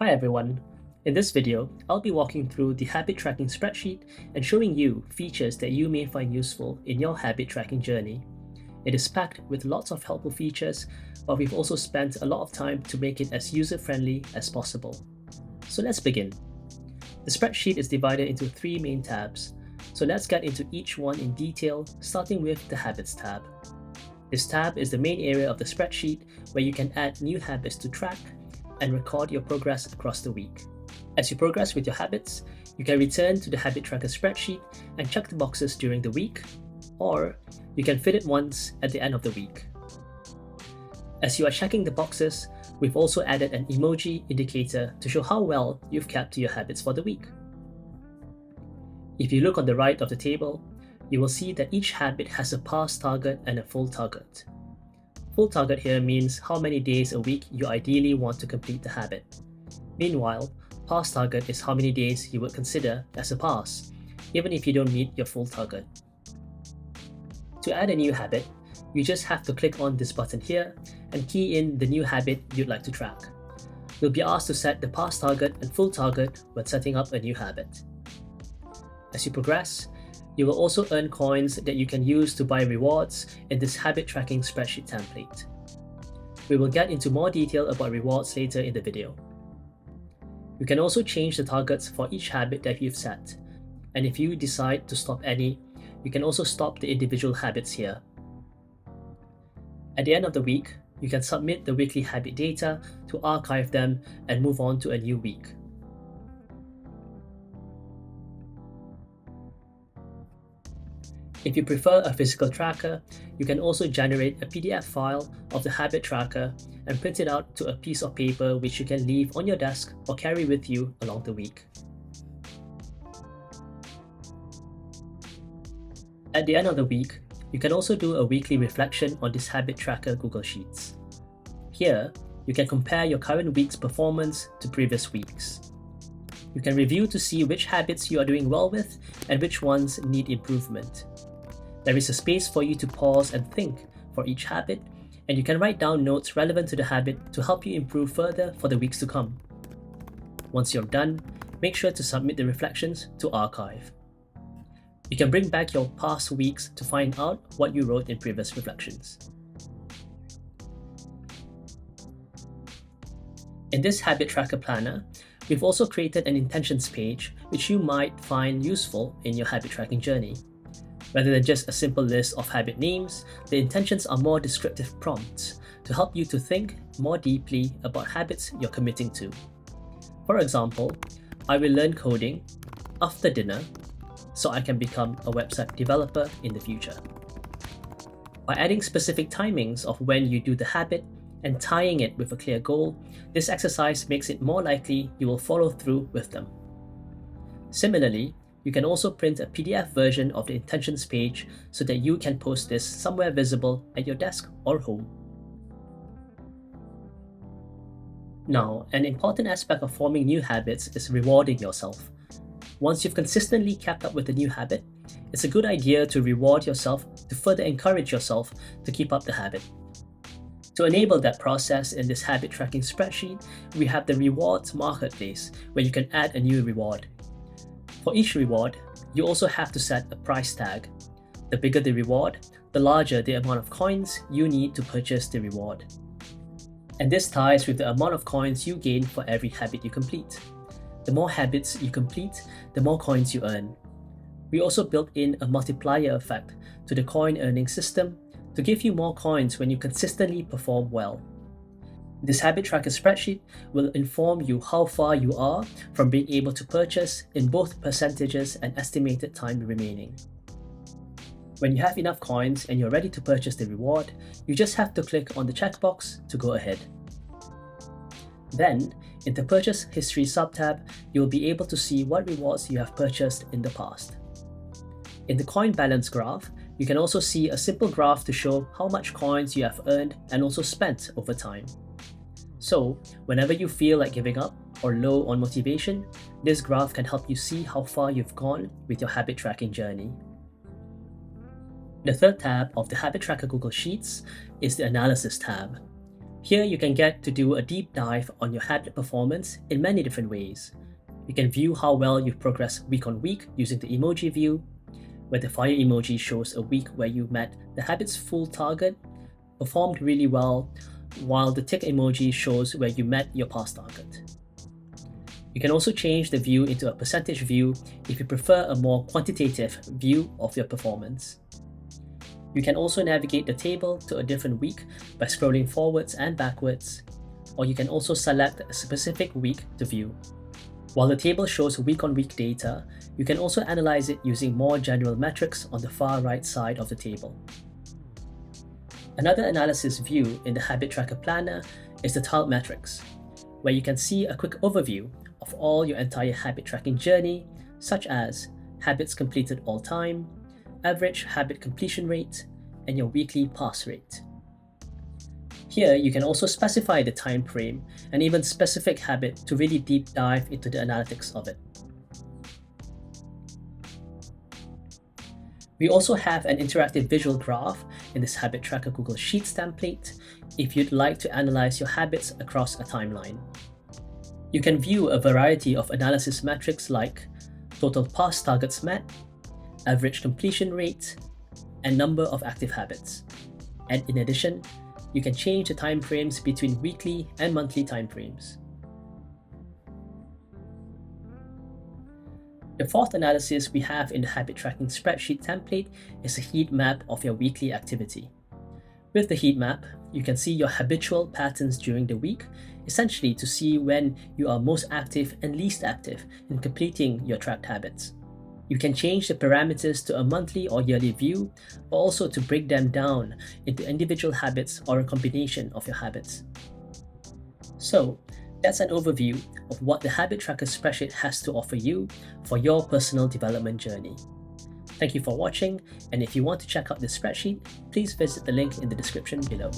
Hi everyone. In this video, I'll be walking through the habit tracking spreadsheet and showing you features that you may find useful in your habit tracking journey. It is packed with lots of helpful features, but we've also spent a lot of time to make it as user-friendly as possible. So let's begin. The spreadsheet is divided into three main tabs, so let's get into each one in detail, starting with the Habits tab. This tab is the main area of the spreadsheet where you can add new habits to track and record your progress across the week. As you progress with your habits, you can return to the habit tracker spreadsheet and check the boxes during the week, or you can fit it once at the end of the week. As you are checking the boxes, we've also added an emoji indicator to show how well you've kept to your habits for the week. If you look on the right of the table, you will see that each habit has a past target and a full target. Full target here means how many days a week you ideally want to complete the habit. Meanwhile, past target is how many days you would consider as a pass, even if you don't meet your full target. To add a new habit, you just have to click on this button here and key in the new habit you'd like to track. You'll be asked to set the past target and full target when setting up a new habit. As you progress, you will also earn coins that you can use to buy rewards in this habit tracking spreadsheet template. We will get into more detail about rewards later in the video. You can also change the targets for each habit that you've set, and if you decide to stop any, you can also stop the individual habits here. At the end of the week, you can submit the weekly habit data to archive them and move on to a new week. If you prefer a physical tracker, you can also generate a PDF file of the habit tracker and print it out to a piece of paper which you can leave on your desk or carry with you along the week. At the end of the week, you can also do a weekly reflection on this habit tracker Google Sheets. Here, you can compare your current week's performance to previous weeks. You can review to see which habits you are doing well with and which ones need improvement. There is a space for you to pause and think for each habit, and you can write down notes relevant to the habit to help you improve further for the weeks to come. Once you're done, make sure to submit the reflections to archive. You can bring back your past weeks to find out what you wrote in previous reflections. In this habit tracker planner, we've also created an intentions page which you might find useful in your habit tracking journey. Rather than just a simple list of habit names, the intentions are more descriptive prompts to help you to think more deeply about habits you're committing to. For example, I will learn coding after dinner so I can become a website developer in the future. By adding specific timings of when you do the habit and tying it with a clear goal, this exercise makes it more likely you will follow through with them. Similarly, you can also print a PDF version of the intentions page so that you can post this somewhere visible at your desk or home. Now, an important aspect of forming new habits is rewarding yourself. Once you've consistently kept up with the new habit, it's a good idea to reward yourself to further encourage yourself to keep up the habit. To enable that process in this habit tracking spreadsheet, we have the rewards marketplace where you can add a new reward. For each reward, you also have to set a price tag. The bigger the reward, the larger the amount of coins you need to purchase the reward. And this ties with the amount of coins you gain for every habit you complete. The more habits you complete, the more coins you earn. We also built in a multiplier effect to the coin earning system to give you more coins when you consistently perform well. This habit tracker spreadsheet will inform you how far you are from being able to purchase in both percentages and estimated time remaining. When you have enough coins and you're ready to purchase the reward, you just have to click on the checkbox to go ahead. Then, in the Purchase History subtab, you will be able to see what rewards you have purchased in the past. In the coin balance graph, you can also see a simple graph to show how much coins you have earned and also spent over time. So, whenever you feel like giving up or low on motivation, this graph can help you see how far you've gone with your habit tracking journey. The third tab of the Habit Tracker Google Sheets is the Analysis tab. Here you can get to do a deep dive on your habit performance in many different ways. You can view how well you've progressed week on week using the emoji view, where the fire emoji shows a week where you met the habit's full target, performed really well, while the tick emoji shows where you met your past target. You can also change the view into a percentage view if you prefer a more quantitative view of your performance. You can also navigate the table to a different week by scrolling forwards and backwards, or you can also select a specific week to view. While the table shows week-on-week data, you can also analyze it using more general metrics on the far right side of the table. Another analysis view in the Habit Tracker Planner is the tiled metrics, where you can see a quick overview of all your entire habit tracking journey, such as habits completed all time, average habit completion rate, and your weekly pass rate. Here, you can also specify the time frame and even specific habit to really deep dive into the analytics of it. We also have an interactive visual graph in this Habit Tracker Google Sheets template if you'd like to analyze your habits across a timeline. You can view a variety of analysis metrics like total past targets met, average completion rate, and number of active habits. And in addition, you can change the timeframes between weekly and monthly timeframes. The fourth analysis we have in the habit tracking spreadsheet template is a heat map of your weekly activity. With the heat map, you can see your habitual patterns during the week, essentially to see when you are most active and least active in completing your tracked habits. You can change the parameters to a monthly or yearly view, but also to break them down into individual habits or a combination of your habits. So, that's an overview of what the Habit Tracker spreadsheet has to offer you for your personal development journey. Thank you for watching, and if you want to check out this spreadsheet, please visit the link in the description below.